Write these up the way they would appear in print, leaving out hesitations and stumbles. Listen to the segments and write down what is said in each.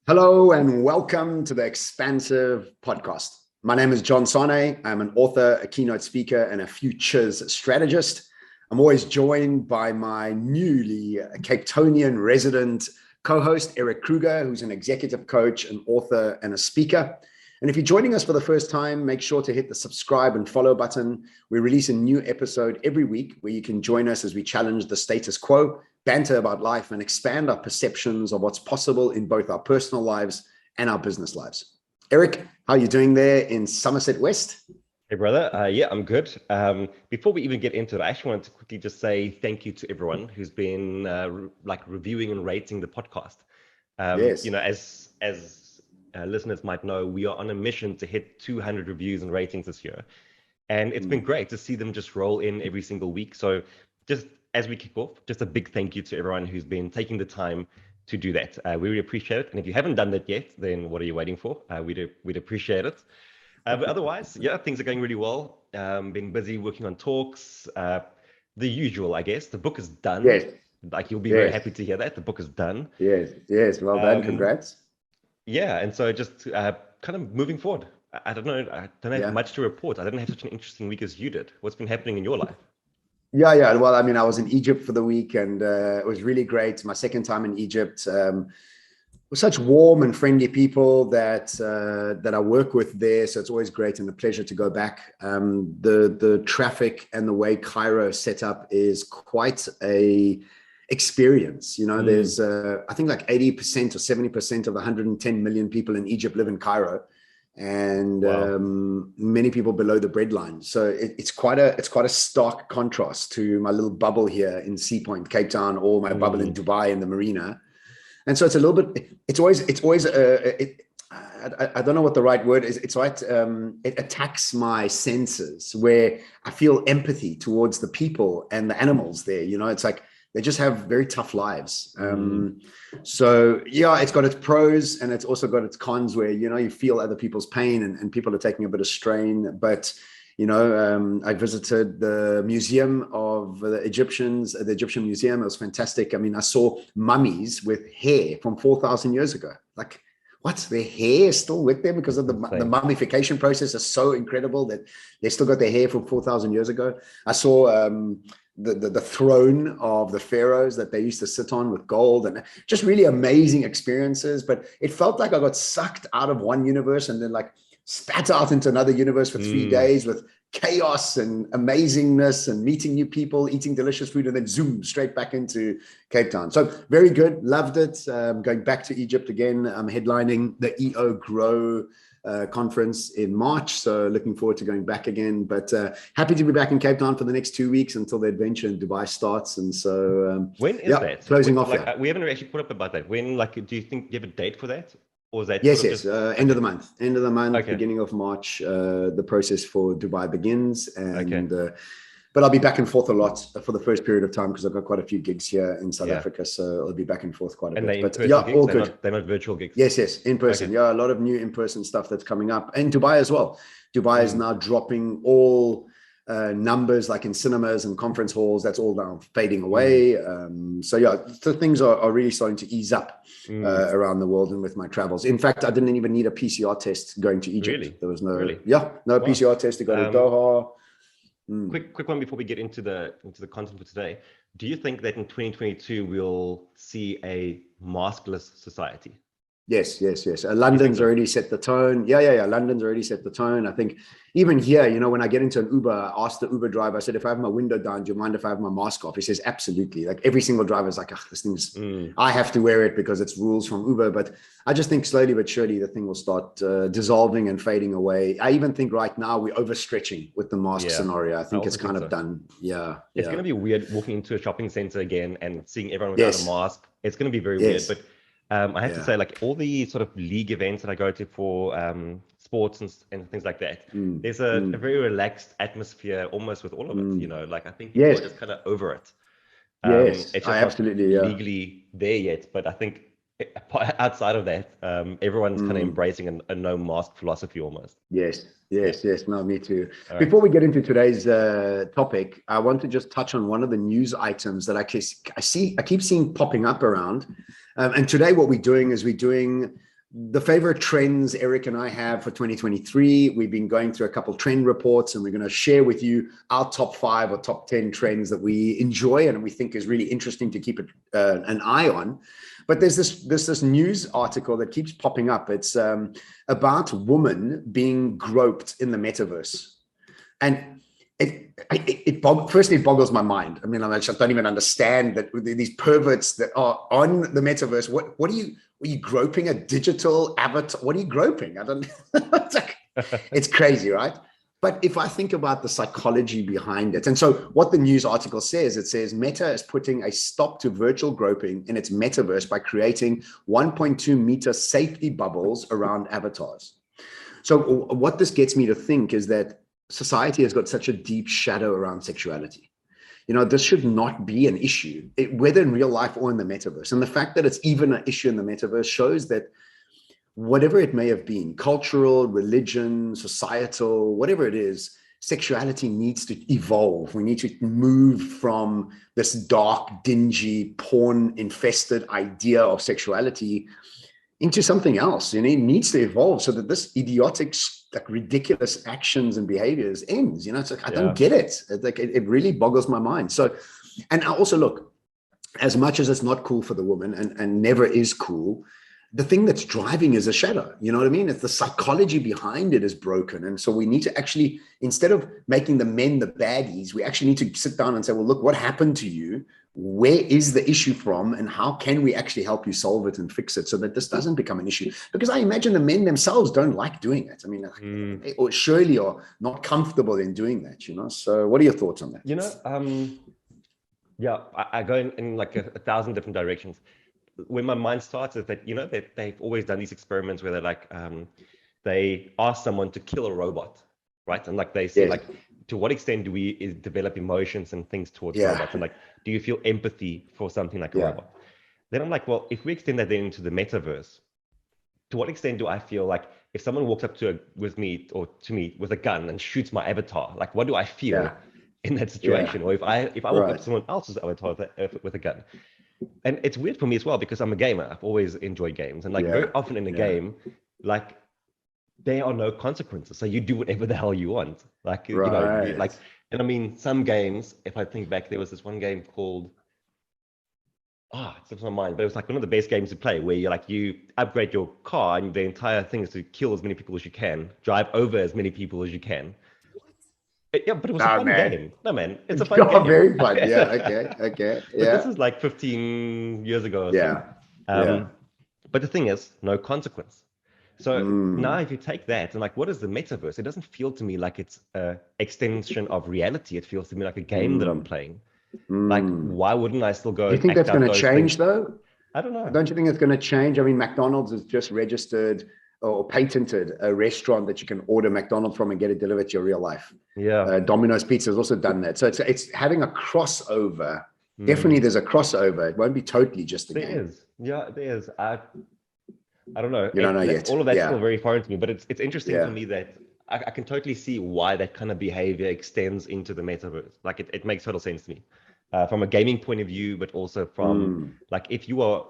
Hello and welcome to the Expansive podcast. My name is John Sanei. I'm an author, a keynote speaker, and a futures strategist. I'm always joined by my newly Cape Townian resident co-host, Erik Kruger, who's an executive coach, an author, and a speaker. And if you're joining us for the first time, make sure to hit the subscribe and follow button. We release a new episode every week where you can join us as we challenge the status quo, banter about life, and expand our perceptions of what's possible in both our personal lives and our business lives. Erik, how are you doing there in Somerset West? Hey, brother. Yeah, I'm good. Before we even get into it, I actually wanted to quickly just say thank you to everyone who's been reviewing and rating the podcast. Yes. As listeners might know, we are on a mission to hit 200 reviews and ratings this year. And it's been great to see them just roll in every single week. So just as we kick off, just a big thank you to everyone who's been taking the time to do that. We really appreciate it. And if you haven't done that yet, then what are you waiting for? We'd appreciate it. But otherwise, yeah, things are going really well. Been busy working on talks, the usual, I guess. The book is done. Yes. Like, you'll be very happy to hear that. The book is done. Yes. Well done. Congrats. Yeah, and so just kind of moving forward. I don't know. I don't have much to report. I didn't have such an interesting week as you did. What's been happening in your life? Yeah. Well, I mean, I was in Egypt for the week, and it was really great. My second time in Egypt. With such warm and friendly people that I work with there, so it's always great and a pleasure to go back. The traffic and the way Cairo is set up is quite a experience. You know, there's I think like 80% or 70% of the 110 million people in Egypt live in Cairo, and many people below the breadline. So it's quite a stark contrast to my little bubble here in Sea Point, Cape Town, or my bubble in Dubai in the marina. And so it's a little bit, it's always I don't know what the right word is. It's right. It attacks my senses where I feel empathy towards the people and the animals there. You know, it's like they just have very tough lives. So yeah, it's got its pros and it's also got its cons where, you know, you feel other people's pain and people are taking a bit of strain. But you know, I visited the museum of the Egyptians, the Egyptian museum. It was fantastic. I mean, I saw mummies with hair from 4,000 years ago. Like, what? Their hair is still with them because of the mummification process is so incredible that they still got their hair from 4,000 years ago. I saw the throne of the pharaohs that they used to sit on with gold, and just really amazing experiences. But it felt like I got sucked out of one universe and then like spat out into another universe for 3 days with chaos and amazingness and meeting new people, eating delicious food, and then zoom straight back into Cape Town. So very good. Loved it. Going back to Egypt again. I'm headlining the EO Grow conference in March. So looking forward to going back again, but happy to be back in Cape Town for the next 2 weeks until the adventure in Dubai starts. And so when is that? Closing off like, we haven't actually put up about that. When, like, do you think you have a date for that? Or is that yes, end of the month, okay. Beginning of March, the process for Dubai begins. And but I'll be back and forth a lot for the first period of time because I've got quite a few gigs here in South Africa, so I'll be back and forth quite a bit. But yeah, all good. They're not virtual gigs. Yes, in person. Yeah, a lot of new in-person stuff that's coming up, and Dubai as well. Dubai is now dropping all numbers like in cinemas and conference halls. That's all now fading away. So yeah, so things are really starting to ease up around the world and with my travels. In fact, I didn't even need a PCR test going to Egypt. Really? There was no PCR test to go to Doha. Quick one before we get into the content for today. Do you think that in 2022 we'll see a maskless society? Yes. London's already set the tone. Yeah. London's already set the tone. I think even here, you know, when I get into an Uber, I asked the Uber driver, I said, if I have my window down, do you mind if I have my mask off? He says, absolutely. Like every single driver is like, this thing's, I have to wear it because it's rules from Uber. But I just think slowly but surely the thing will start dissolving and fading away. I even think right now we're overstretching with the mask scenario. I think it's kind of done. Yeah. It's going to be weird walking into a shopping center again and seeing everyone without a mask. It's going to be very weird. But I have to say, like all the sort of league events that I go to for sports and things like that, there's a very relaxed atmosphere almost with all of it, you know, like I think people are just kind of over it. It's just absolutely not legally there yet, but I think outside of that, everyone's kind of embracing a no mask philosophy almost. Yes. No, me too. Right. Before we get into today's topic, I want to just touch on one of the news items that I keep seeing popping up around. And today what we're doing is we're doing the favorite trends Erik and I have for 2023. We've been going through a couple trend reports, and we're going to share with you our top 5 or top 10 trends that we enjoy and we think is really interesting to keep an eye on. But there's this news article that keeps popping up. It's about women being groped in the metaverse, and it boggles my mind. I mean, I just don't even understand that these perverts that are on the metaverse. What are you groping a digital avatar? What are you groping? I don't. It's crazy, right? But if I think about the psychology behind it, and so what the news article says, it says Meta is putting a stop to virtual groping in its metaverse by creating 1.2 meter safety bubbles around avatars. So what this gets me to think is that society has got such a deep shadow around sexuality. You know, this should not be an issue, whether in real life or in the metaverse. And the fact that it's even an issue in the metaverse shows that whatever it may have been, cultural, religion, societal, whatever it is, sexuality needs to evolve. We need to move from this dark, dingy, porn-infested idea of sexuality into something else. And it needs to evolve so that this idiotic, like ridiculous actions and behaviors ends. You know, it's like, I don't get it. It really boggles my mind. So, and I also look, as much as it's not cool for the woman and never is cool, the thing that's driving is a shadow. You know what I mean? It's the psychology behind it is broken. And so we need to actually, instead of making the men the baddies, we actually need to sit down and say, well, look, what happened to you? Where is the issue from? And how can we actually help you solve it and fix it so that this doesn't become an issue? Because I imagine the men themselves don't like doing it. I mean, they or surely are not comfortable in doing that, you know? So what are your thoughts on that? You know, yeah, I go in like a 1,000 different directions. When my mind starts is that, you know, they've always done these experiments where they're like, they ask someone to kill a robot, right? And like they say, like, to what extent do we develop emotions and things towards robots? And like, do you feel empathy for something like a robot? Then I'm like, well, if we extend that then into the metaverse, to what extent do I feel like if someone walks up to me with a gun and shoots my avatar, like, what do I feel in that situation? Or if I walk up to someone else's avatar with a gun? And it's weird for me as well, because I'm a gamer. I've always enjoyed games. And like very often in a game, like there are no consequences. So you do whatever the hell you want. Like, you know, like, and I mean, some games, if I think back, there was this one game called, it slips my mind, but it was like one of the best games to play where you upgrade your car and the entire thing is to kill as many people as you can, drive over as many people as you can. Yeah, but it was a fun game. No, man, it's a fun game. Very fun. Yeah, okay. But this is like 15 years ago. But the thing is, no consequence. So now if you take that and like, what is the metaverse? It doesn't feel to me like it's an extension of reality. It feels to me like a game that I'm playing. Like, why wouldn't I still go? Do you think that's going to change though? I don't know. Don't you think it's going to change? I mean, McDonald's has just registered or patented a restaurant that you can order McDonald's from and get it delivered to your real life. Domino's Pizza has also done that. So it's having a crossover. Definitely there's a crossover. It won't be totally just a game. There is. Yeah, there is. I don't know. You don't know yet. All of that's still very foreign to me, but it's interesting for me that I can totally see why that kind of behavior extends into the metaverse. Like it makes total sense to me from a gaming point of view, but also from like if you are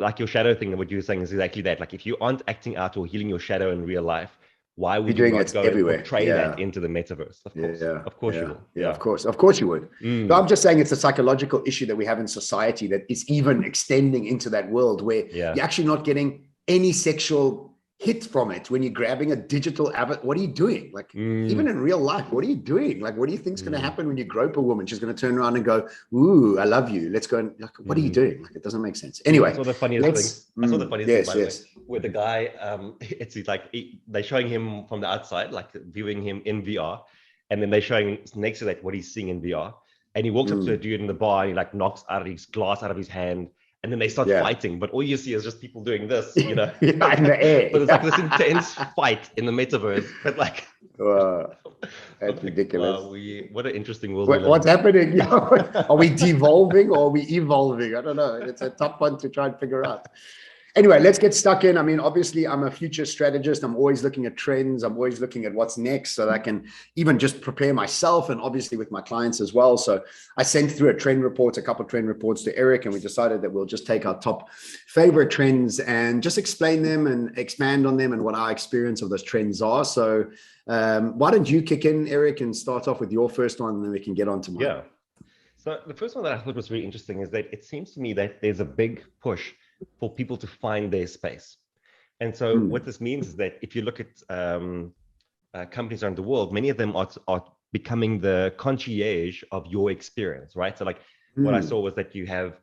like your shadow thing, what you were saying is exactly that. Like if you aren't acting out or healing your shadow in real life, why would you not go everywhere and portray that into the metaverse? Of course, of course you will. Yeah, of course you would. But I'm just saying it's a psychological issue that we have in society that is even extending into that world where you're actually not getting any sexual hit from it when you're grabbing a digital avatar. What are you doing? Like even in real life, what are you doing? Like, what do you think is going to happen when you grope a woman? She's going to turn around and go, "Ooh, I love you. Let's go." And like, what are you doing? Like, it doesn't make sense. Anyway, I saw the funniest thing. I saw the funniest thing, by the way, where the guy, it's like they're showing him from the outside, like viewing him in VR, and then they're showing next to that what he's seeing in VR, and he walks up to a dude in the bar and he like knocks out his glass out of his hand. And then they start fighting, but all you see is just people doing this, you know, in the air. But it's like this intense fight in the metaverse. But like, that's ridiculous. What an interesting world. What's happening? Are we devolving or are we evolving? I don't know. It's a tough one to try and figure out. Anyway, let's get stuck in. I mean, obviously, I'm a future strategist. I'm always looking at trends. I'm always looking at what's next so that I can even just prepare myself and obviously with my clients as well. So I sent through a couple of trend reports to Erik, and we decided that we'll just take our top favorite trends and just explain them and expand on them and what our experience of those trends are. So why don't you kick in, Erik, and start off with your first one, and then we can get on to mine. Yeah. So the first one that I thought was really interesting is that it seems to me that there's a big push for people to find their space. And so what this means is that if you look at companies around the world, many of them are becoming the concierge of your experience, right? So like what I saw was that you have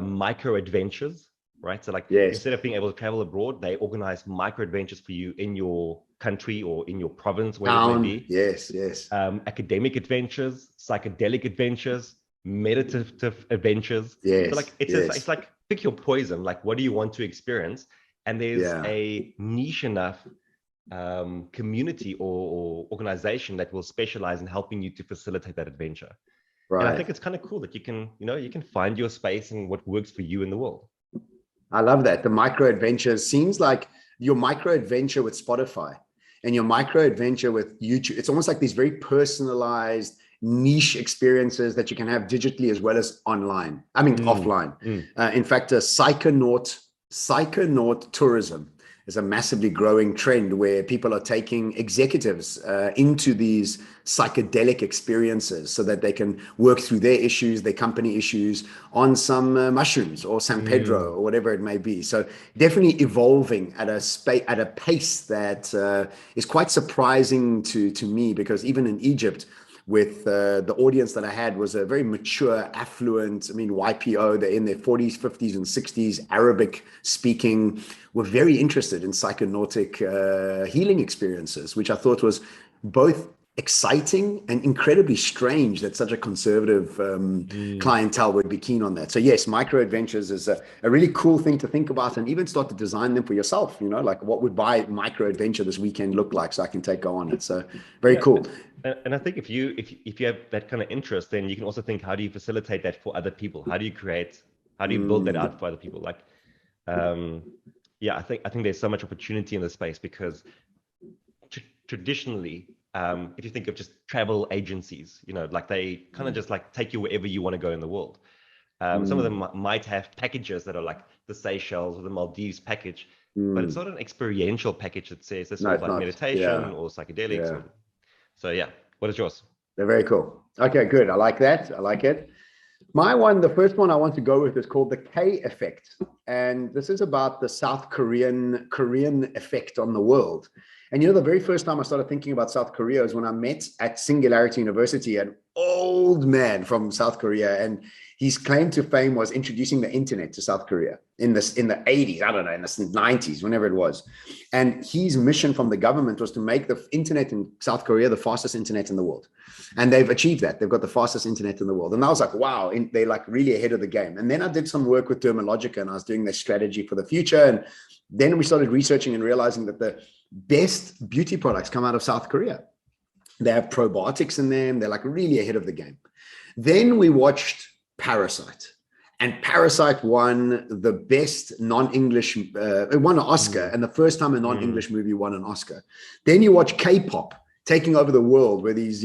micro adventures, right? So like instead of being able to travel abroad, they organize micro adventures for you in your country or in your province, wherever it may be. Yes. Academic adventures, psychedelic adventures, meditative adventures. Yes. So like it's like pick your poison. Like, what do you want to experience? And there's a niche enough community or organization that will specialize in helping you to facilitate that adventure. Right. And I think it's kind of cool that you can find your space and what works for you in the world. I love that. The micro adventures seems like your micro adventure with Spotify and your micro adventure with YouTube. It's almost like these very personalized niche experiences that you can have digitally as well as online. I mean, offline. In fact, Psychonaut Tourism is a massively growing trend where people are taking executives into these psychedelic experiences so that they can work through their issues, their company issues on some mushrooms or San Pedro or whatever it may be. So definitely evolving at a pace that is quite surprising to me, because even in Egypt, with the audience that I had was a very mature, affluent, YPO, they're in their 40s, 50s, and 60s, Arabic speaking, were very interested in psychonautic healing experiences, which I thought was both exciting and incredibly strange that such a conservative clientele would be keen on that. So yes, micro adventures is a really cool thing to think about, and even start to design them for yourself, like what would my micro adventure this weekend look like so I can go on it. So very cool. And I think if you have that kind of interest, then you can also think, how do you facilitate that for other people? How do you build that out for other people? Like, I think there's so much opportunity in this space, because traditionally, if you think of just travel agencies, like they kind of just like take you wherever you want to go in the world. Some of them might have packages that are like the Seychelles or the Maldives package, but it's not an experiential package that says this is like meditation or psychedelics. So what is yours? They're very cool. Okay, good. I like that. I like it. My one, the first one I want to go with is called the K effect. And this is about the South Korean effect on the world. And the very first time I started thinking about South Korea is when I met at Singularity University an old man from South Korea, and his claim to fame was introducing the internet to South Korea in the 80s, I don't know, in the 90s, whenever it was. And his mission from the government was to make the internet in South Korea the fastest internet in the world. And they've achieved that. They've got the fastest internet in the world. And I was like, wow, they're like really ahead of the game. And then I did some work with Dermalogica, and I was doing their strategy for the future. And then we started researching and realizing that the best beauty products come out of South Korea. They have probiotics in them. They're like really ahead of the game. Then we watched Parasite, and Parasite won the best non-English, it won an Oscar, and the first time a non-English movie won an Oscar. Then you watch K-pop taking over the world, where these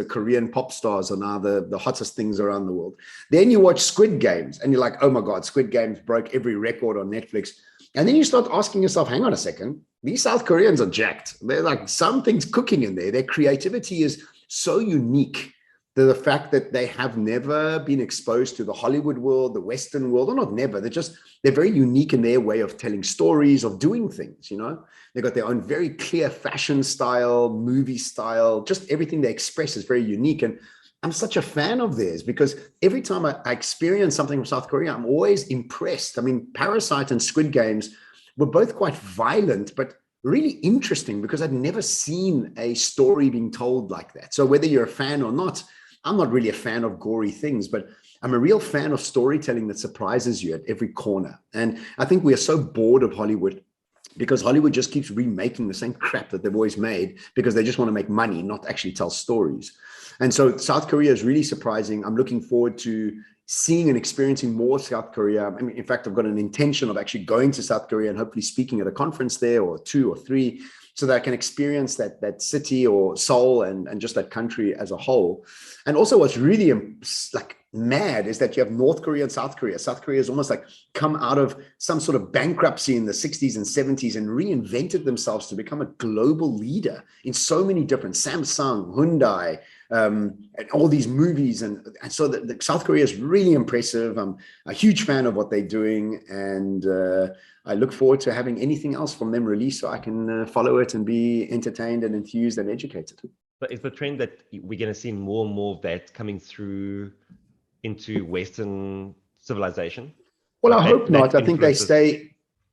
Korean pop stars are now the hottest things around the world. Then you watch Squid Games, and you're like, oh my God, Squid Games broke every record on Netflix. And then you start asking yourself, hang on a second, these South Koreans are jacked. They're like, something's cooking in there. Their creativity is so unique. The fact that they have never been exposed to the Hollywood world, the Western world, or not never, they're very unique in their way of telling stories, of doing things, They've got their own very clear fashion style, movie style, just everything they express is very unique. And I'm such a fan of theirs, because every time I experience something from South Korea, I'm always impressed. Parasite and Squid Games were both quite violent, but really interesting, because I'd never seen a story being told like that. So whether you're a fan or not, I'm not really a fan of gory things, but I'm a real fan of storytelling that surprises you at every corner. And I think we are so bored of Hollywood, because Hollywood just keeps remaking the same crap that they've always made, because they just want to make money, not actually tell stories. And so South Korea is really surprising. I'm looking forward to seeing and experiencing more South Korea. I mean, in fact, I've got an intention of actually going to South Korea and hopefully speaking at a conference there, or 2 or 3, so that I can experience that city or Seoul and just that country as a whole. And also what's really like mad is that you have North Korea and South Korea. South Korea has almost like come out of some sort of bankruptcy in the 60s and 70s and reinvented themselves to become a global leader in so many different, Samsung, Hyundai, and all these movies. And so the South Korea is really impressive. I'm a huge fan of what they're doing. And I look forward to having anything else from them released so I can follow it and be entertained and enthused and educated. But is the trend that we're going to see more and more of that coming through into Western civilization? Well, Like I hope not. I think they influences- stay.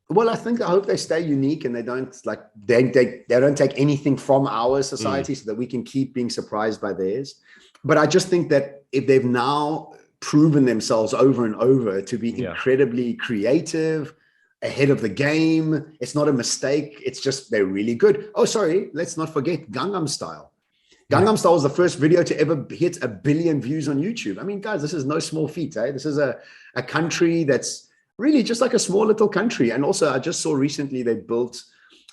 Well, I hope they stay unique and they don't like they don't take anything from our society so that we can keep being surprised by theirs. But I just think that if they've now proven themselves over and over to be incredibly creative, ahead of the game, it's not a mistake. It's just they're really good. Oh, sorry, let's not forget Gangnam Style. Gangnam Style was the first video to ever hit 1 billion views on YouTube. I mean, guys, this is no small feat. This is a country that's really just like a small little country. And also, I just saw recently they built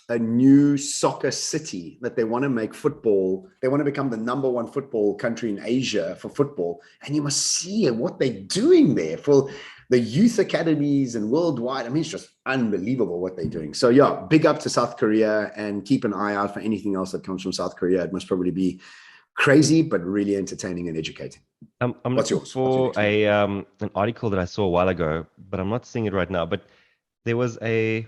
a new soccer city that they want to make football. They want to become the #1 football country in Asia for football. And you must see what they're doing there for the youth academies and worldwide. I mean, it's just unbelievable what they're doing. So yeah, big up to South Korea, and keep an eye out for anything else that comes from South Korea. It must probably be crazy, but really entertaining and educating. I'm What's looking yours? for an article that I saw a while ago, but I'm not seeing it right now. But there was a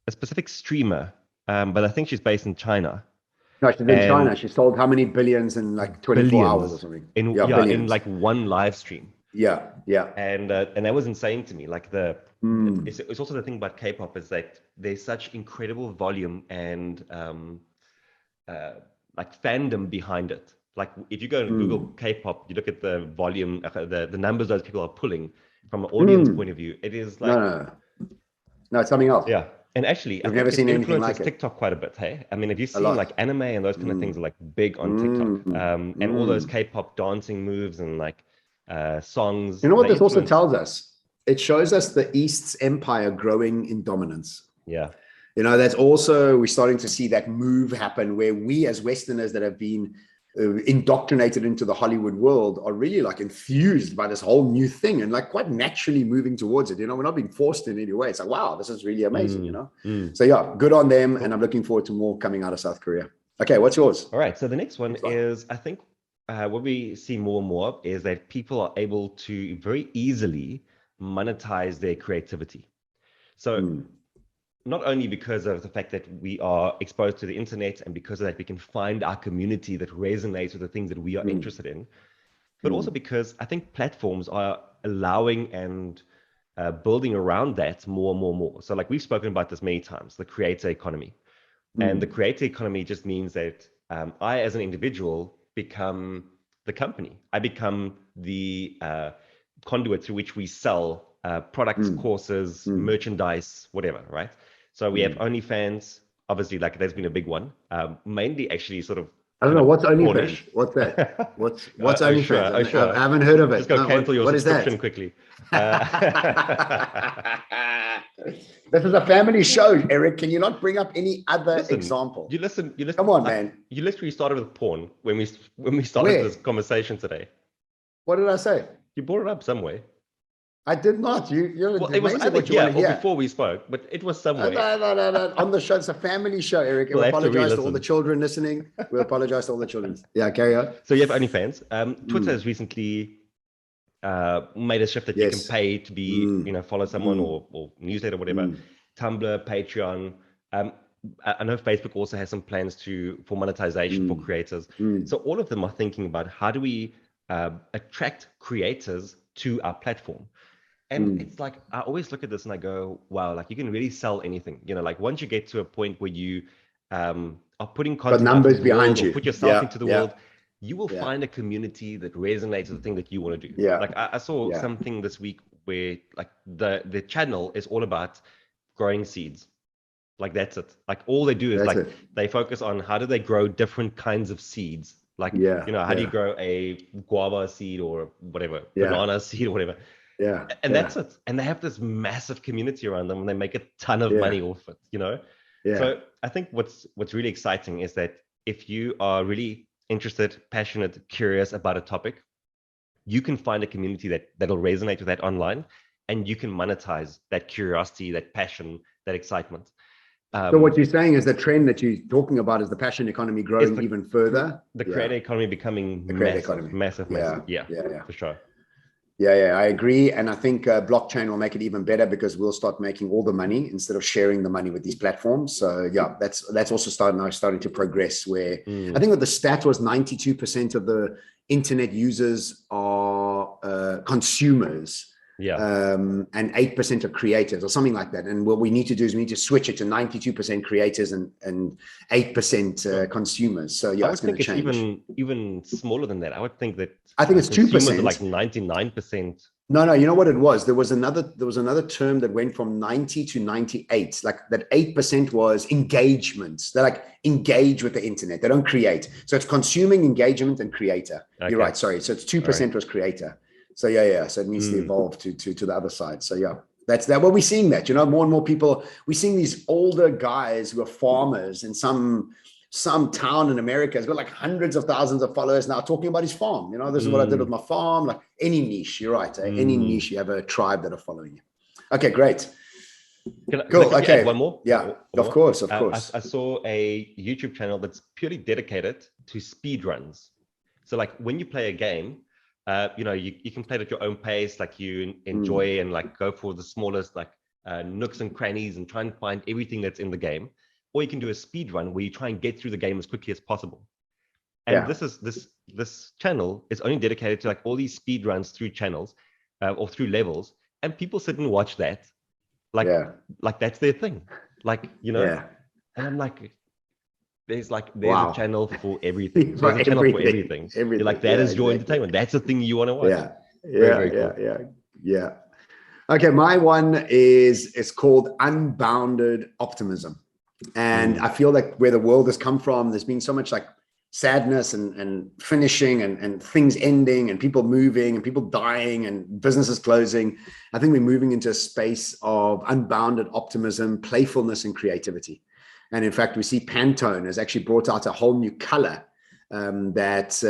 specific streamer, but I think she's based in China. No, she's in China. She sold how many billions in like 24 hours or something? In like one live stream. Yeah. And that was insane to me. Like it's also the thing about K-pop is that there's such incredible volume and like fandom behind it. Like if you go and Google K-pop, you look at the volume, the numbers those people are pulling from an audience point of view. It is like no, it's something else. Yeah. And actually, I've never seen anything like it. TikTok quite a bit, hey? I mean, have you seen like anime and those kind of things are like big on TikTok, and all those K-pop dancing moves and like songs. You know what this also tells us? It shows us the East's empire growing in dominance. Yeah. You know, that's also, we're starting to see that move happen where we as Westerners that have been indoctrinated into the Hollywood world are really like enthused by this whole new thing and like quite naturally moving towards it. You know, we're not being forced in any way. It's like, wow, this is really amazing, you know? So yeah, good on them. And I'm looking forward to more coming out of South Korea. Okay, what's yours? All right. So the next one is, I think what we see more and more of is that people are able to very easily monetize their creativity. So not only because of the fact that we are exposed to the internet and because of that we can find our community that resonates with the things that we are interested in, but also because I think platforms are allowing and building around that more and more. So like we've spoken about this many times, the creator economy. And the creator economy just means that I as an individual become the company. I become the conduit through which we sell products, courses, merchandise, whatever, right? So we have OnlyFans, obviously, like there's been a big one, mainly actually sort of. I don't know, what's OnlyFans? What's that? What's OnlyFans? Sure. I haven't heard of it. Just go cancel your subscription quickly. This is a family show, Erik. Can you not bring up any other example? You listen. Come on, man. You literally started with porn when we started this conversation today. What did I say? You brought it up some way. I did not. Well, it was either or before we spoke, but it was somewhere. No. On the show, it's a family show, Erik. We apologize to all the children listening. We apologize to all the children. Yeah, carry on. So you have OnlyFans. Twitter has recently made a shift that you can pay to be, follow someone or newsletter, whatever. Tumblr, Patreon. I know Facebook also has some plans for monetization for creators. So all of them are thinking about how do we attract creators to our platform. And it's like, I always look at this and I go, wow, like you can really sell anything. You know, like once you get to a point where you are putting content numbers behind you, put yourself into the world, you will find a community that resonates with the thing that you want to do. Yeah. Like I saw something this week where like the channel is all about growing seeds. Like that's it. Like all they do is they focus on how do they grow different kinds of seeds Like, Yeah. how do you Yeah. grow a guava seed or whatever, Yeah. banana seed or whatever? Yeah. And Yeah. that's it. And they have this massive community around them and they make a ton of Yeah. money off it. Yeah. So I think what's really exciting is that if you are really interested, passionate, curious about a topic, you can find a community that'll resonate with that online, and you can monetize that curiosity, that passion, that excitement. So what you're saying is the trend that you're talking about is the passion economy It's growing even further. the Yeah. creator economy becoming The creator massive, economy. massive, Yeah. massive. Yeah, Yeah. Yeah. for sure. Yeah, yeah, I agree. And I think blockchain will make it even better because we'll start making all the money instead of sharing the money with these platforms. So yeah, that's also starting to progress where I think what the stat was 92% of the internet users are consumers. Yeah. And 8% are creators or something like that. And what we need to do is we need to switch it to 92% creators and 8% consumers. So yeah, I would it's going think to it's change. even smaller than that. I would think that I think it's consumers are 2%. like 99%. No, you know what it was? There was another term that went from 90 to 98. Like that 8% was engagement. They like engage with the internet. They don't create. So it's consuming, engagement, and creator. Okay. You're right. Sorry. So it's 2% was creator. So yeah. So it needs to evolve to the other side. So yeah, that's that. Well, we're seeing that, more and more people, we're seeing these older guys who are farmers in some town in America has got like hundreds of thousands of followers now talking about his farm. This is what I did with my farm. Like any niche, you're right. Any niche, you have a tribe that are following you. Okay, great. Cool. Okay. Add one more? Yeah, of course. I saw a YouTube channel that's purely dedicated to speed runs. So like when you play a game, you can play it at your own pace, like you enjoy and like go for the smallest like nooks and crannies and try and find everything that's in the game. Or you can do a speed run where you try and get through the game as quickly as possible. And this channel is only dedicated to like all these speed runs through channels or through levels, and people sit and watch that, like that's their thing, And I'm like, there's a channel for everything. There's a channel for everything. You're like, that is your entertainment. That's the thing you want to watch. Very cool. Yeah. Okay, my one it's called unbounded optimism. And I feel like where the world has come from, there's been so much like sadness and finishing and things ending and people moving and people dying and businesses closing. I think we're moving into a space of unbounded optimism, playfulness, and creativity. And in fact, we see Pantone has actually brought out a whole new color that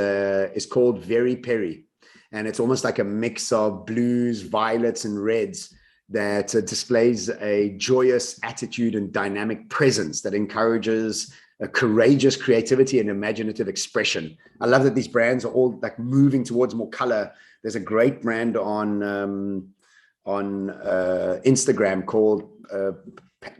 is called Very Perry. And it's almost like a mix of blues, violets, and reds that displays a joyous attitude and dynamic presence that encourages a courageous creativity and imaginative expression. I love that these brands are all like moving towards more color. There's a great brand on Instagram called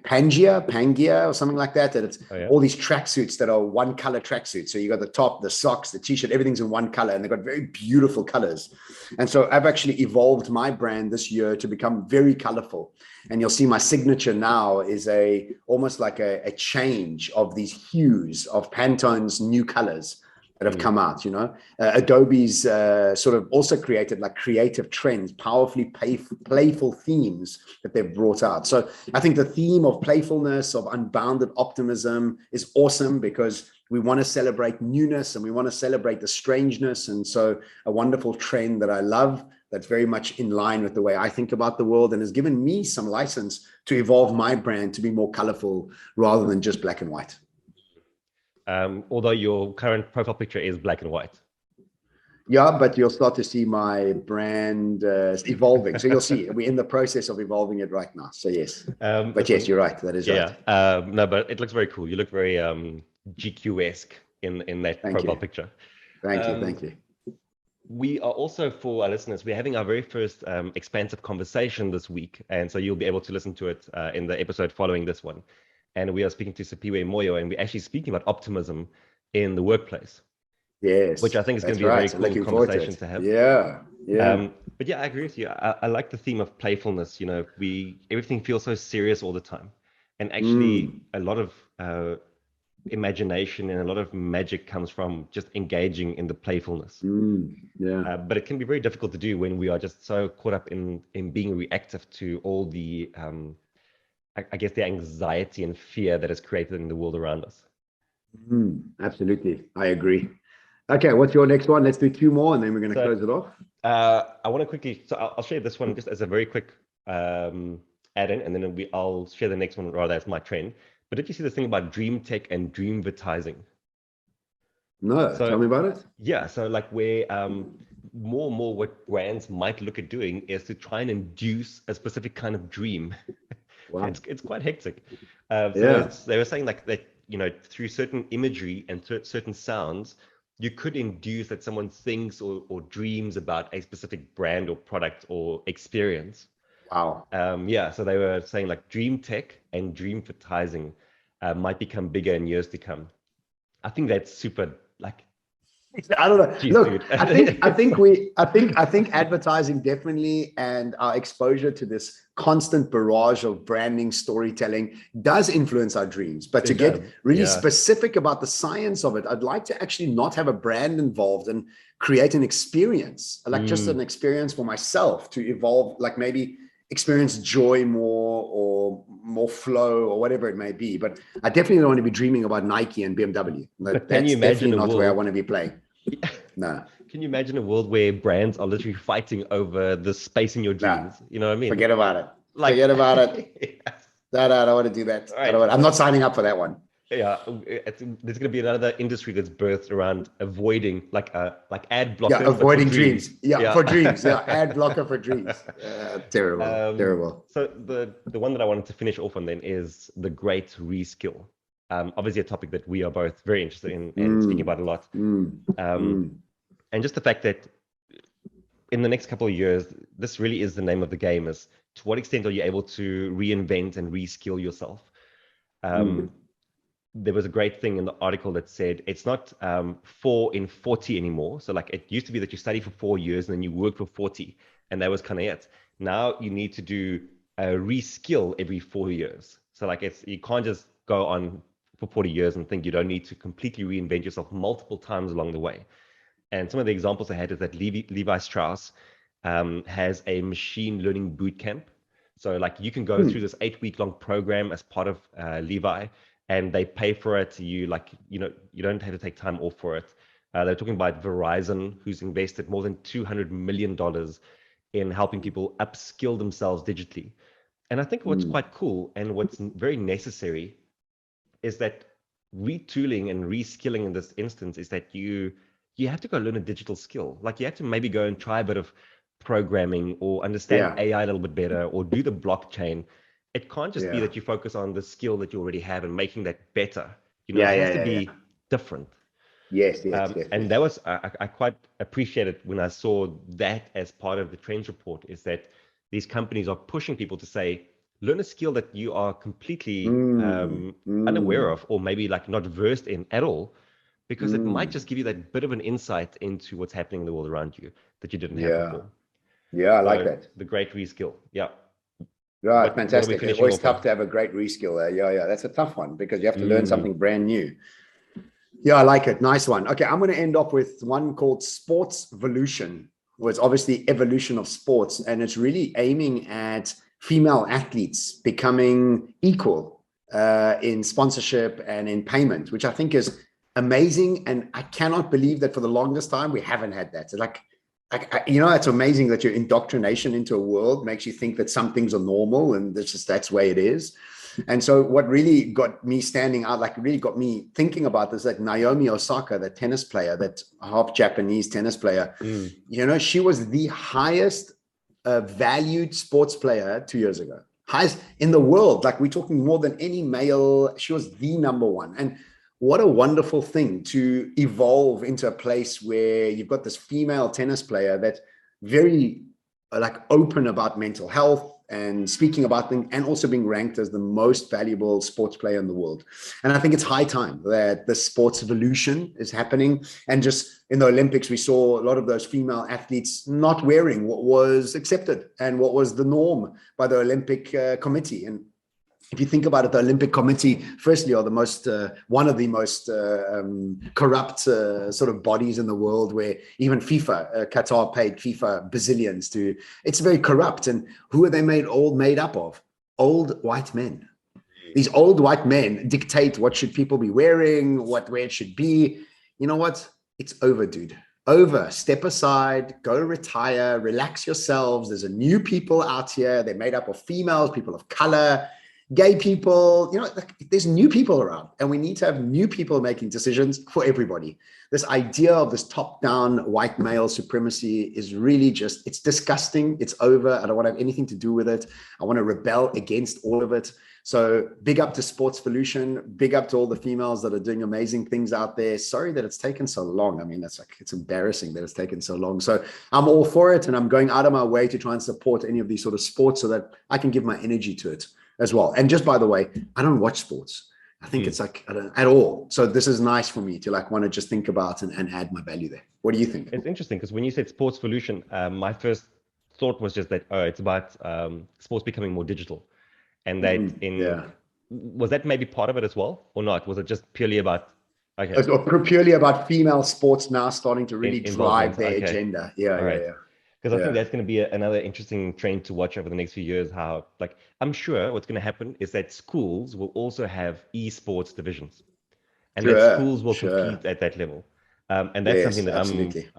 Pangia or something like that. And it's all these tracksuits that are one color tracksuits. So you got the top, the socks, the t-shirt, everything's in one color, and they've got very beautiful colors. And so I've actually evolved my brand this year to become very colorful. And you'll see my signature now is almost like a change of these hues of Pantone's new colors that have come out. Adobe's sort of also created like creative trends, powerfully playful themes that they've brought out. So I think the theme of playfulness, of unbounded optimism is awesome because we want to celebrate newness and we want to celebrate the strangeness. And so a wonderful trend that I love that's very much in line with the way I think about the world and has given me some license to evolve my brand to be more colorful rather than just black and white. Although your current profile picture is black and white. Yeah, but you'll start to see my brand evolving. So you'll see we're in the process of evolving it right now. So yes, but yes, you're right. That is right. No, but it looks very cool. You look very GQ-esque in that profile picture. Thank you. We are also, for our listeners, we're having our very first Expansive conversation this week. And so you'll be able to listen to it in the episode following this one. And we are speaking to Sipiwe Moyo, and we're actually speaking about optimism in the workplace. Yes. Which I think is going to be a very cool conversation to have. Yeah. But yeah, I agree with you. I like the theme of playfulness. Everything feels so serious all the time. And actually a lot of imagination and a lot of magic comes from just engaging in the playfulness. But it can be very difficult to do when we are just so caught up in being reactive to all the I guess the anxiety and fear that is created in the world around us. Absolutely. I agree. Okay, what's your next one? Let's do two more and then we're going to So close it off. I want to quickly, so I'll share this one just as a very quick add-in, and then I'll share the next one rather as my trend. But did you see this thing about dream tech and dreamvertising? No, So tell me about it. yeah, so like where more and more what brands might look at doing is to try and induce a specific kind of dream. Wow. It's quite hectic. Yeah. They were saying like that, through certain imagery and certain sounds, you could induce that someone thinks or dreams about a specific brand or product or experience. Wow. Yeah, so they were saying like dream tech and dreamvertising might become bigger in years to come. I think that's super, like, I don't know. geez, Look, dude. I think advertising definitely, and our exposure to this constant barrage of branding, storytelling does influence our dreams. But to It get does. really Yeah. specific about the science of it, I'd like to actually not have a brand involved and create an experience, like just an experience for myself to evolve, like maybe experience joy more or more flow or whatever it may be. But I definitely don't want to be dreaming about Nike and BMW. But can you That's imagine definitely a not where I world? want to be playing. No, Can you imagine a world where brands are literally fighting over the space in your no, dreams? You know what I mean? forget about it. Like, Forget about it. yes. No, no, I don't want to do that. All I don't right. want, I'm So not signing up for that one. yeah, there's going to be another industry that's birthed around avoiding like ad Yeah, blockers, but for avoiding dreams. dreams. Yeah, Yeah. for dreams. Yeah, ad blocker for dreams. Terrible, terrible. So the one that I wanted to finish off on then is the great reskill. Obviously a topic that we are both very interested in and speaking about a lot. And just the fact that in the next couple of years, this really is the name of the game, is to what extent are you able to reinvent and reskill yourself? There was a great thing in the article that said it's not 4 in 40 anymore. So like it used to be that you study for 4 years and then you work for 40, and that was kind of it. Now you need to do a reskill every 4 years. So like you can't just go on for 40 years and think you don't need to completely reinvent yourself multiple times along the way. And some of the examples I had is that Levi Strauss has a machine learning boot camp. So like you can go through this 8-week long program as part of Levi, and they pay for it. You don't have to take time off for it. They're talking about Verizon, who's invested more than $200 million in helping people upskill themselves digitally. And I think what's quite cool and what's very necessary is that retooling and reskilling in this instance is that you have to go learn a digital skill. Like you have to maybe go and try a bit of programming or understand AI a little bit better or do the blockchain. It can't just be that you focus on the skill that you already have and making that better. It has to be different. Yes. And that was, I quite appreciated when I saw that as part of the trends report, is that these companies are pushing people to say, learn a skill that you are completely unaware of, or maybe like not versed in at all, because it might just give you that bit of an insight into what's happening in the world around you that you didn't have before. Yeah, I like that. The great reskill. Yeah. Right, fantastic. What are we It's always finishing off tough to have a great reskill there. Yeah, that's a tough one because you have to learn something brand new. Yeah, I like it. Nice one. Okay, I'm going to end up with one called Sports Evolution, where it's obviously evolution of sports, and it's really aiming at female athletes becoming equal in sponsorship and in payment, which I think is amazing. And I cannot believe that for the longest time we haven't had that. So like, it's amazing that your indoctrination into a world makes you think that some things are normal and that's the way it is. And so what really got me standing out, like really got me thinking about this, like Naomi Osaka, the tennis player, that half Japanese tennis player, she was the highest valued sports player 2 years ago, highest in the world. Like we're talking more than any male. She was the number one. And what a wonderful thing to evolve into a place where you've got this female tennis player that's very like open about mental health and speaking about things, and also being ranked as the most valuable sports player in the world. And I think it's high time that the sports evolution is happening. And just in the Olympics, we saw a lot of those female athletes not wearing what was accepted and what was the norm by the Olympic committee. And if you think about it, the Olympic Committee, firstly, are the most one of the most corrupt sort of bodies in the world, where even FIFA, Qatar paid FIFA bazillions to. It's very corrupt. And who are they made up of? Old white men. These old white men dictate what should people be wearing, where it should be. You know what? It's over, dude. Over. Step aside, go retire, relax yourselves. There's a new people out here. They're made up of females, people of color, gay people. You know, like, there's new people around, and we need to have new people making decisions for everybody. This idea of this top-down white male supremacy is really just, it's disgusting. It's over. I don't want to have anything to do with it. I want to rebel against all of it. So big up to Sportsvolution, big up to all the females that are doing amazing things out there. Sorry that it's taken so long. I mean, that's like, it's embarrassing that it's taken so long. So I'm all for it, and I'm going out of my way to try and support any of these sort of sports so that I can give my energy to it as well. And just by the way, I don't watch sports. I think it's like, I don't at all. So this is nice for me to like want to just think about and add my value there. What do you think? It's interesting because when you said Sportsvolution, my first thought was just that, oh, it's about sports becoming more digital. And that was that maybe part of it as well, or not? Was it just purely about, okay, it's purely about female sports now starting to really drive their agenda? Yeah. Because I think that's going to be another interesting trend to watch over the next few years. How, like, I'm sure what's going to happen is that schools will also have esports divisions, and that schools will compete at that level. And that's something that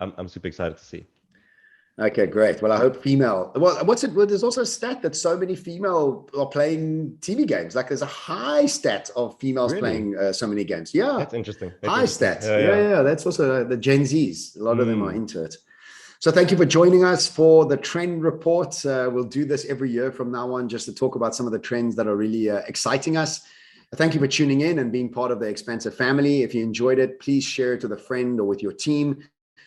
I'm super excited to see. Okay, great. Well, I hope female. Well, what's it? Well, there's also a stat that so many female are playing TV games. Like, there's a high stat of females playing so many games. Yeah, that's interesting. High stat. Yeah. That's also the Gen Zs. A lot of them are into it. So thank you for joining us for the trend report. We'll do this every year from now on, just to talk about some of the trends that are really exciting us. Thank you for tuning in and being part of the Expansive family. If you enjoyed it, please share it with a friend or with your team.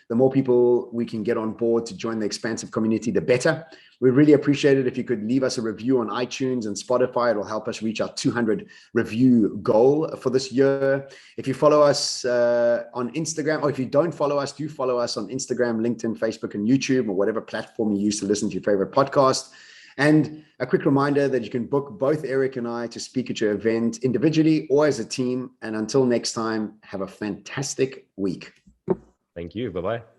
The more people we can get on board to join the Expansive community, the better. We really appreciate it if you could leave us a review on iTunes and Spotify. It'll help us reach our 200 review goal for this year. If you follow us on Instagram, or if you don't follow us, do follow us on Instagram, LinkedIn, Facebook, and YouTube, or whatever platform you use to listen to your favorite podcast. And a quick reminder that you can book both Erik and I to speak at your event individually or as a team. And until next time, have a fantastic week. Thank you. Bye-bye.